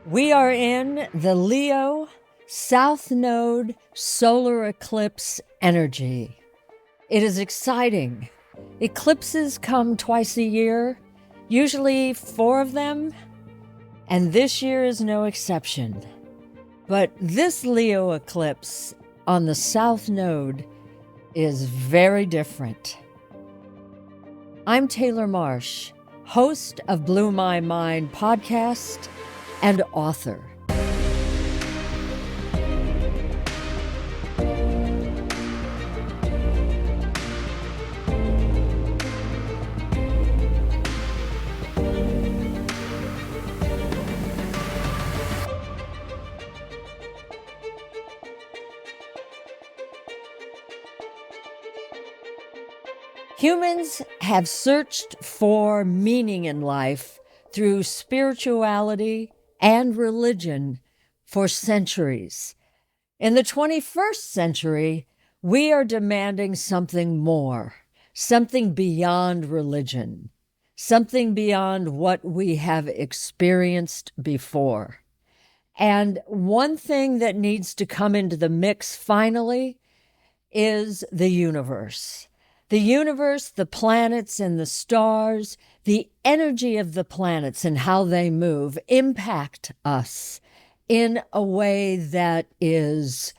We are in the Leo South Node solar eclipse energy. It is exciting. Eclipses come twice a year, usually 4 of them, and this year is no exception. But this Leo eclipse on the South Node is very different. I'm Taylor Marsh, host of Blew My Mind podcast and author. Humans have searched for meaning in life through spirituality and religion for centuries. In the 21st century, we are demanding something more, something beyond religion, something beyond what we have experienced before. And one thing that needs to come into the mix finally is the universe. The universe, the planets and the stars, the energy of the planets and how they move impact us in a way that is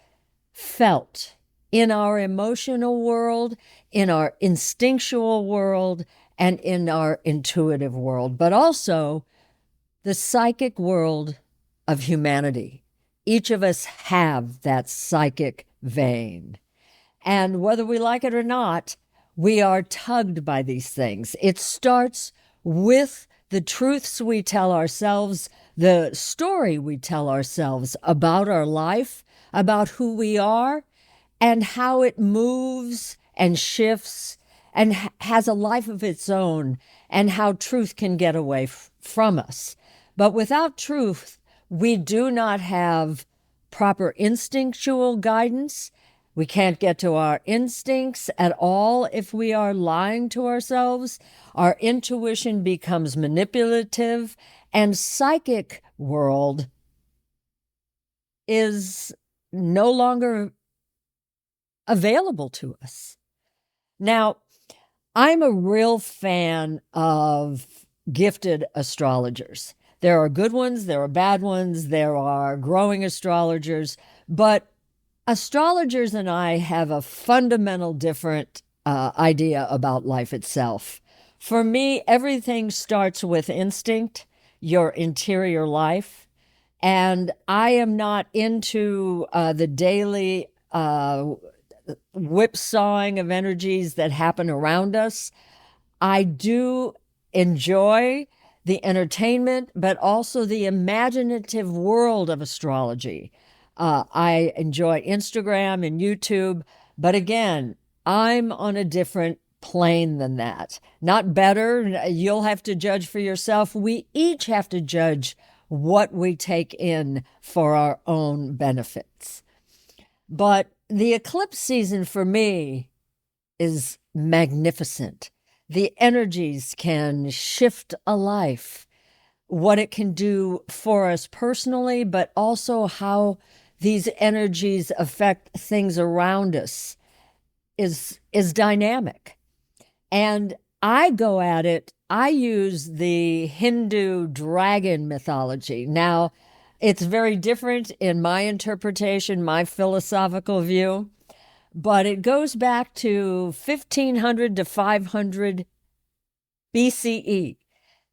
felt in our emotional world, in our instinctual world, and in our intuitive world, but also the psychic world of humanity. Each of us have that psychic vein. And whether we like it or not, we are tugged by these things. It starts with the truths we tell ourselves, the story we tell ourselves about our life, about who we are, and how it moves and shifts and has a life of its own, and how truth can get away from us. But without truth, we do not have proper instinctual guidance. We can't get to our instincts at all if we are lying to ourselves. Our intuition becomes manipulative, and psychic world is no longer available to us. Now, I'm a real fan of gifted astrologers. There are good ones, there are bad ones, there are growing astrologers, but astrologers and I have a fundamental different idea about life itself. For me, everything starts with instinct, your interior life, and I am not into the daily whipsawing of energies that happen around us. I do enjoy the entertainment, but also the imaginative world of astrology. I enjoy Instagram and YouTube, but again, I'm on a different plane than that. Not better. You'll have to judge for yourself. We each have to judge what we take in for our own benefits. But the eclipse season for me is magnificent. The energies can shift a life, what it can do for us personally, but also how these energies affect things around us is dynamic. And I go at it, I use the Hindu dragon mythology. Now, it's very different in my interpretation, my philosophical view, but it goes back to 1500 to 500 BCE.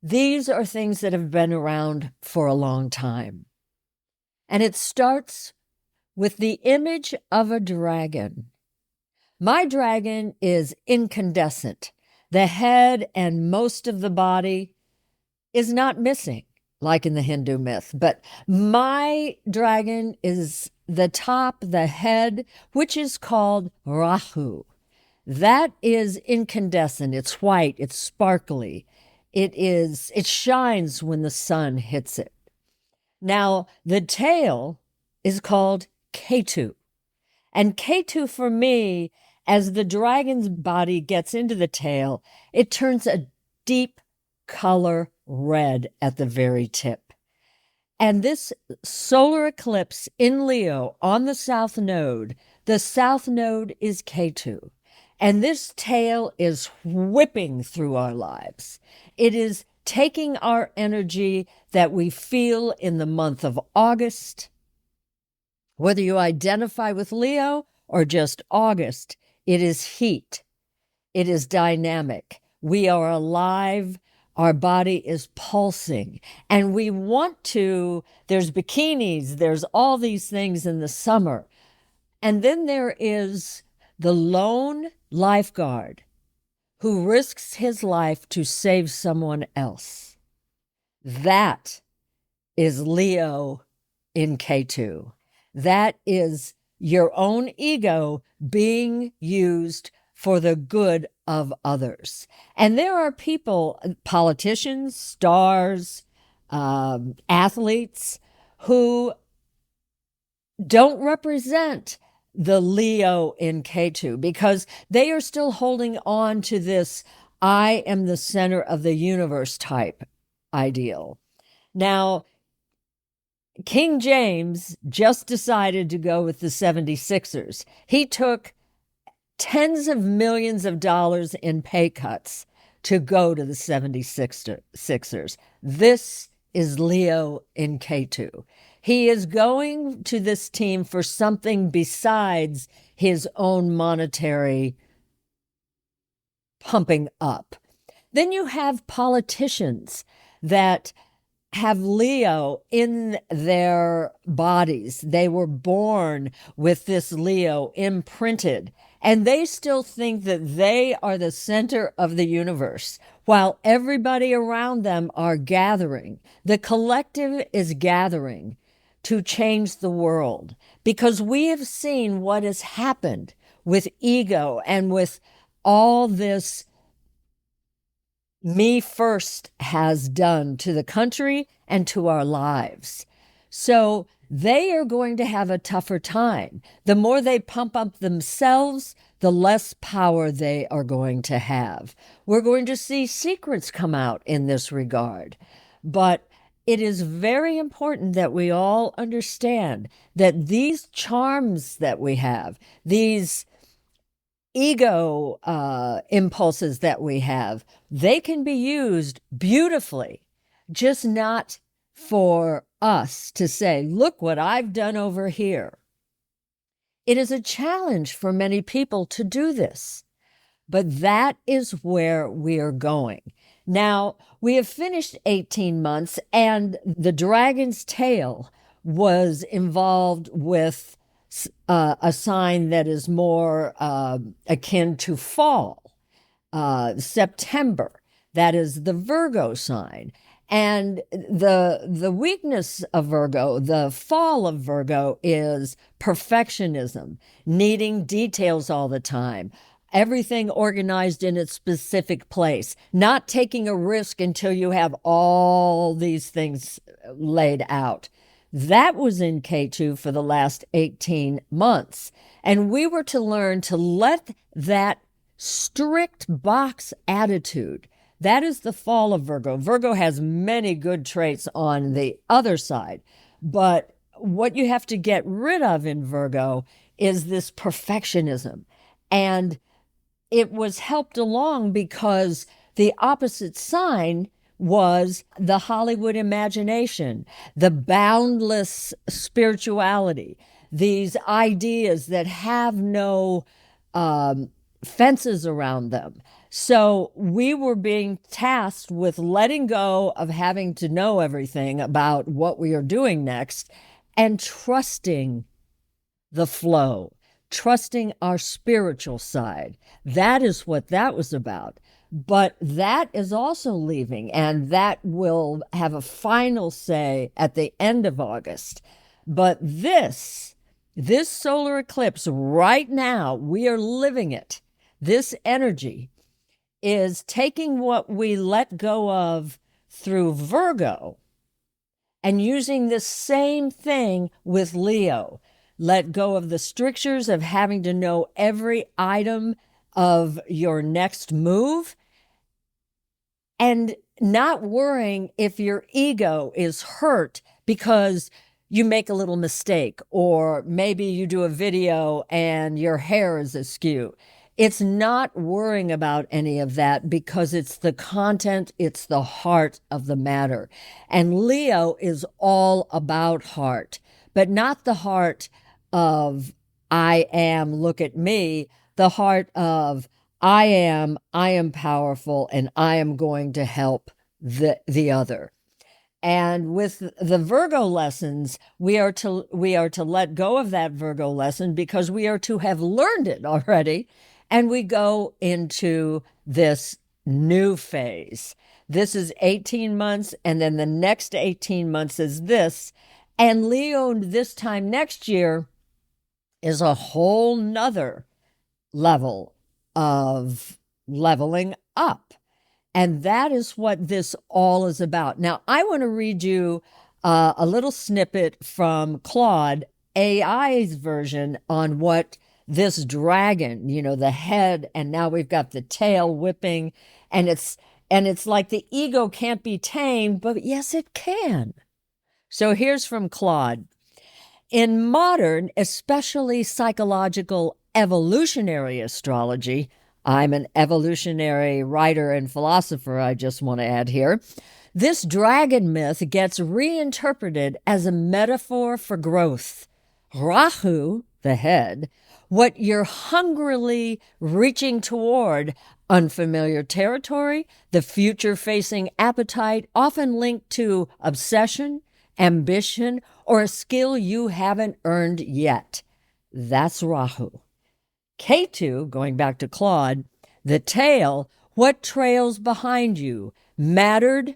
These are things that have been around for a long time. And it starts with the image of a dragon. My dragon is incandescent. The head and most of the body is not missing, like in the Hindu myth. But my dragon is the top, the head, which is called Rahu. That is incandescent. It's white. It's sparkly. It shines when the sun hits it. Now, the tail is called Ketu. And Katu, for me, as the dragon's body gets into the tail, it turns a deep color red at the very tip. And this solar eclipse in Leo on the South Node is Ketu. And this tail is whipping through our lives. It is taking our energy that we feel in the month of August. Whether you identify with Leo or just August, it is heat. It is dynamic. We are alive. Our body is pulsing. And we want to, there's bikinis, there's all these things in the summer. And then there is the lone lifeguard who risks his life to save someone else. That is Leo in Ketu. That is your own ego being used for the good of others. And there are people, politicians, stars, athletes, who don't represent the Leo in Ketu because they are still holding on to this I am the center of the universe type ideal. Now, King James just decided to go with the 76ers. He took tens of millions of dollars in pay cuts to go to the 76ers. This is Leo in Ketu. He is going to this team for something besides his own monetary pumping up. Then you have politicians that have Leo in their bodies. They were born with this Leo imprinted, and they still think that they are the center of the universe while everybody around them are gathering. The collective is gathering to change the world because we have seen what has happened with ego and with all this me first has done to the country and to our lives. So they are going to have a tougher time. The more they pump up themselves, the less power they are going to have. We're going to see secrets come out in this regard. But it is very important that we all understand that these charms that we have, these ego impulses that we have, they can be used beautifully, just not for us to say, look what I've done over here. It is a challenge for many people to do this, but that is where we are going. Now, we have finished 18 months, and the dragon's tail was involved with a sign that is more akin to fall, September. That is the Virgo sign. And the weakness of Virgo, the fall of Virgo, is perfectionism, needing details all the time, everything organized in its specific place, not taking a risk until you have all these things laid out. That was in Ketu for the last 18 months. And we were to learn to let that strict box attitude, that is the fall of Virgo. Virgo has many good traits on the other side. But what you have to get rid of in Virgo is this perfectionism. And it was helped along because the opposite sign was the Hollywood imagination, the boundless spirituality, these ideas that have no fences around them. So we were being tasked with letting go of having to know everything about what we are doing next and trusting the flow, trusting our spiritual side. That is what that was about. But that is also leaving, and that will have a final say at the end of August. But this solar eclipse right now, we are living it. This energy is taking what we let go of through Virgo and using the same thing with Leo. Let go of the strictures of having to know every item of your next move and not worrying if your ego is hurt because you make a little mistake, or maybe you do a video and your hair is askew. It's not worrying about any of that because it's the content, it's the heart of the matter. And Leo is all about heart, but not the heart of I am, look at me, the heart of I am powerful, and I am going to help the other. And with the Virgo lessons, we are to let go of that Virgo lesson because we are to have learned it already, and we go into this new phase. This is 18 months, and then the next 18 months is this. And Leo this time next year is a whole nother level of leveling up. And that is what this all is about. Now, I want to read you a little snippet from Claude, AI's version on what this dragon, the head, and now we've got the tail whipping, and it's like the ego can't be tamed, but yes, it can. So here's from Claude. In modern, especially psychological evolutionary astrology, I'm an evolutionary writer and philosopher, I just want to add here. This dragon myth gets reinterpreted as a metaphor for growth. Rahu, the head, what you're hungrily reaching toward, unfamiliar territory, the future-facing appetite, often linked to obsession, ambition, or a skill you haven't earned yet. That's Rahu. Ketu, going back to Claude, the tail, what trails behind you, mattered,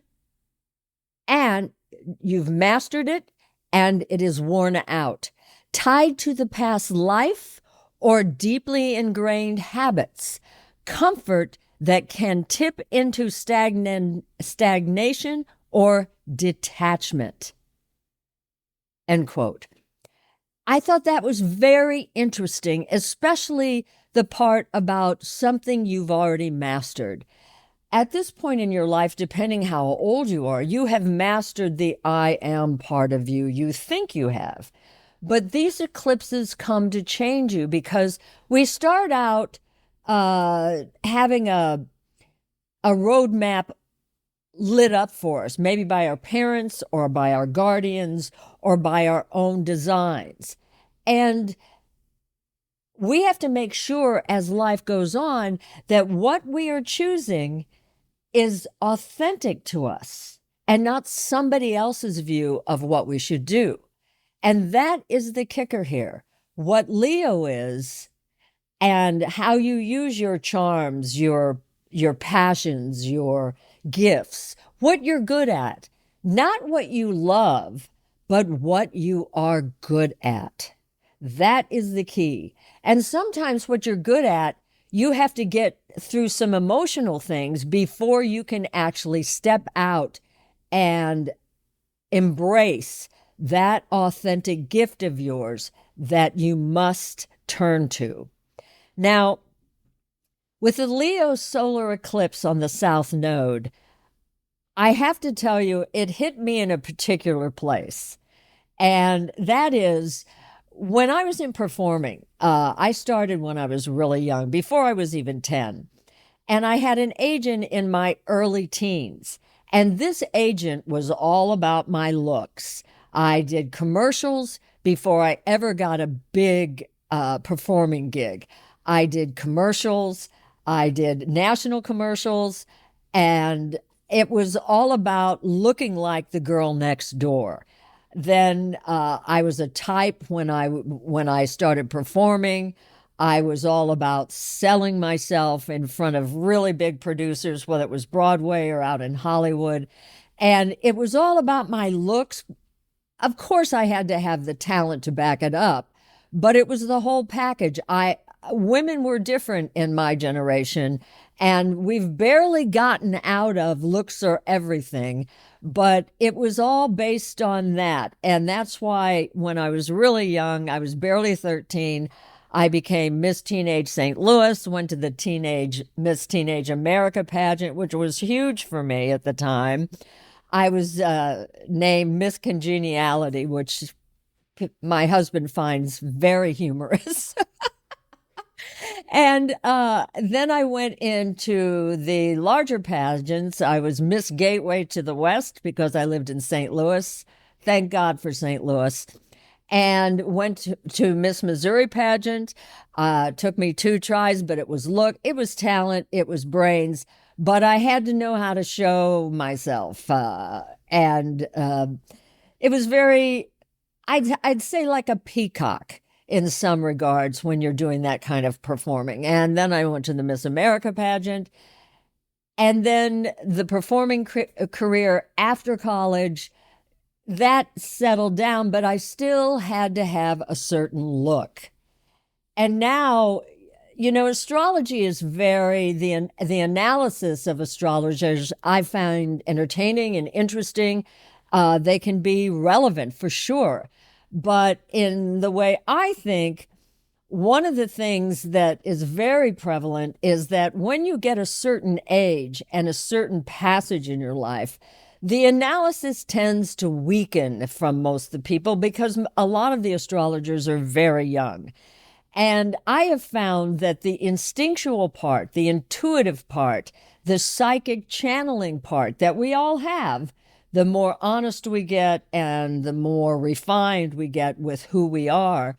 and you've mastered it, and it is worn out, tied to the past life or deeply ingrained habits, comfort that can tip into stagnation or detachment. End quote. I thought that was very interesting, especially the part about something you've already mastered. At this point in your life, depending how old you are, you have mastered the I am part of you. You think you have. But these eclipses come to change you because we start out having a roadmap lit up for us, maybe by our parents or by our guardians or by our own designs. And we have to make sure as life goes on that what we are choosing is authentic to us and not somebody else's view of what we should do. And that is the kicker here. What Leo is and how you use your charms, your passions, your gifts, what you're good at, not what you love, but what you are good at. That is the key. And sometimes what you're good at, you have to get through some emotional things before you can actually step out and embrace that authentic gift of yours that you must turn to. Now, with the Leo solar eclipse on the South Node, I have to tell you, it hit me in a particular place. And that is when I was in performing. I started when I was really young, before I was even 10. And I had an agent in my early teens. And this agent was all about my looks. I did commercials before I ever got a big performing gig. I did commercials. I did national commercials, and it was all about looking like the girl next door. Then I was a type when I started performing. I was all about selling myself in front of really big producers, whether it was Broadway or out in Hollywood. And it was all about my looks. Of course, I had to have the talent to back it up, but it was the whole package. Women were different in my generation, and we've barely gotten out of looks are everything, but it was all based on that. And that's why when I was really young, I was barely 13, I became Miss Teenage St. Louis, went to the Miss Teenage America pageant, which was huge for me at the time. I was named Miss Congeniality, which my husband finds very humorous. And then I went into the larger pageants. I was Miss Gateway to the West because I lived in St. Louis. Thank God for St. Louis. And went to Miss Missouri pageant. Took me 2 tries, but it was look, it was talent, it was brains, but I had to know how to show myself. And it was very, I'd say like a peacock in some regards when you're doing that kind of performing. And then I went to the Miss America pageant. And then the performing career after college, that settled down, but I still had to have a certain look. And now, astrology is the analysis of astrologers I find entertaining and interesting. They can be relevant for sure. But in the way I think, one of the things that is very prevalent is that when you get a certain age and a certain passage in your life, the analysis tends to weaken from most of the people because a lot of the astrologers are very young. And I have found that the instinctual part, the intuitive part, the psychic channeling part that we all have, the more honest we get and the more refined we get with who we are,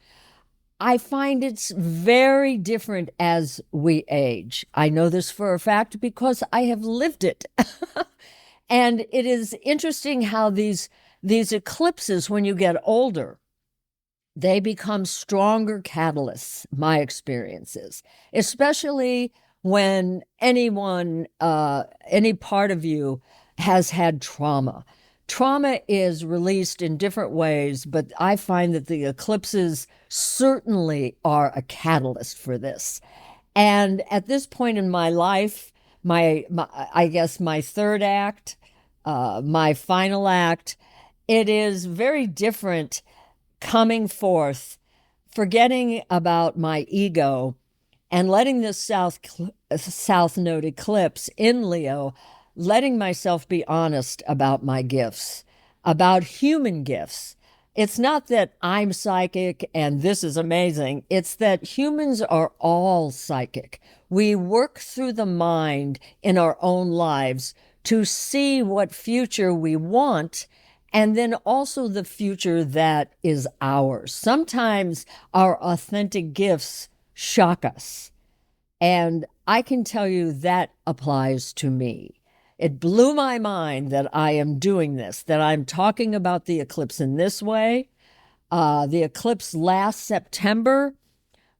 I find it's very different as we age. I know this for a fact because I have lived it. And it is interesting how these eclipses, when you get older, they become stronger catalysts, my experiences, especially when any part of you has had trauma. Trauma is released in different ways, but I find that the eclipses certainly are a catalyst for this. And at this point in my life, I guess my third act, my final act, it is very different coming forth, forgetting about my ego, and letting this South Node eclipse in Leo, letting myself be honest about my gifts, about human gifts. It's not that I'm psychic and this is amazing. It's that humans are all psychic. We work through the mind in our own lives to see what future we want and then also the future that is ours. Sometimes our authentic gifts shock us. And I can tell you that applies to me. It blew my mind that I am doing this, that I'm talking about the eclipse in this way. The eclipse last September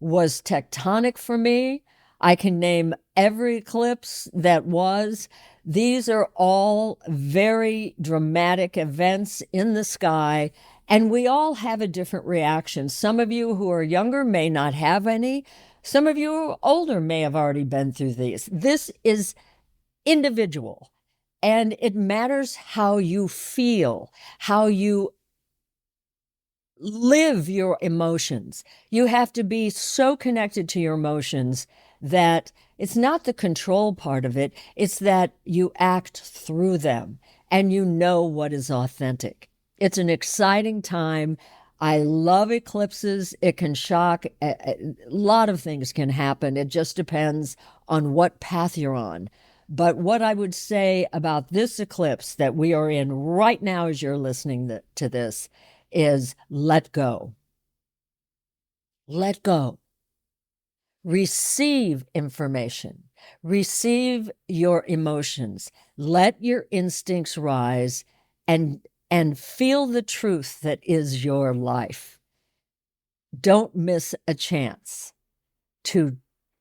was tectonic for me. I can name every eclipse that was. These are all very dramatic events in the sky, and we all have a different reaction. Some of you who are younger may not have any. Some of you who are older may have already been through these. This is individual, and it matters how you feel, how you live your emotions. You have to be so connected to your emotions that it's not the control part of it, it's that you act through them and you know what is authentic. It's an exciting time. I love eclipses. It can shock. A lot of things can happen. It just depends on what path you're on. But what I would say about this eclipse that we are in right now as you're listening to this is let go. Let go. Receive information. Receive your emotions. Let your instincts rise and feel the truth that is your life. Don't miss a chance to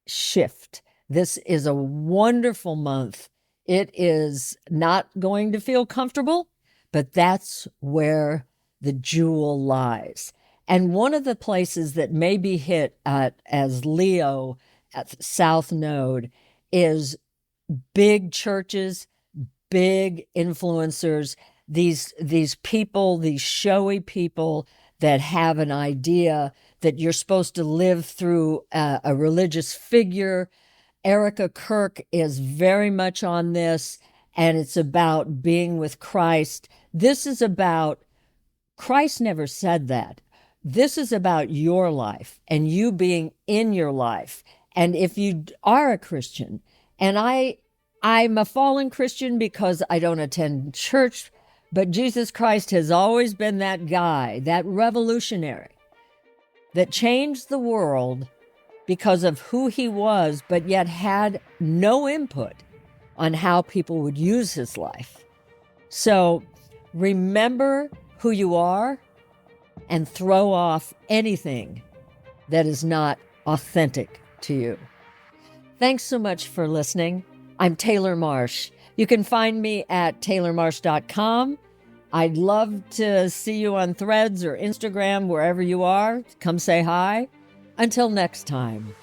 shift. This is a wonderful month. It is not going to feel comfortable, but that's where the jewel lies. And one of the places that may be hit as Leo at South Node is big churches, big influencers, these people, these showy people that have an idea that you're supposed to live through a religious figure. Erica Kirk is very much on this. and it's about being with Christ. This is about, Christ never said that. This is about your life and you being in your life. And if you are a Christian, and I'm a fallen Christian because I don't attend church, but Jesus Christ has always been that guy, that revolutionary that changed the world because of who he was, but yet had no input on how people would use his life. So remember who you are and throw off anything that is not authentic to you. Thanks so much for listening. I'm Taylor Marsh. You can find me at taylormarsh.com. I'd love to see you on Threads or Instagram, wherever you are. Come say hi. Until next time.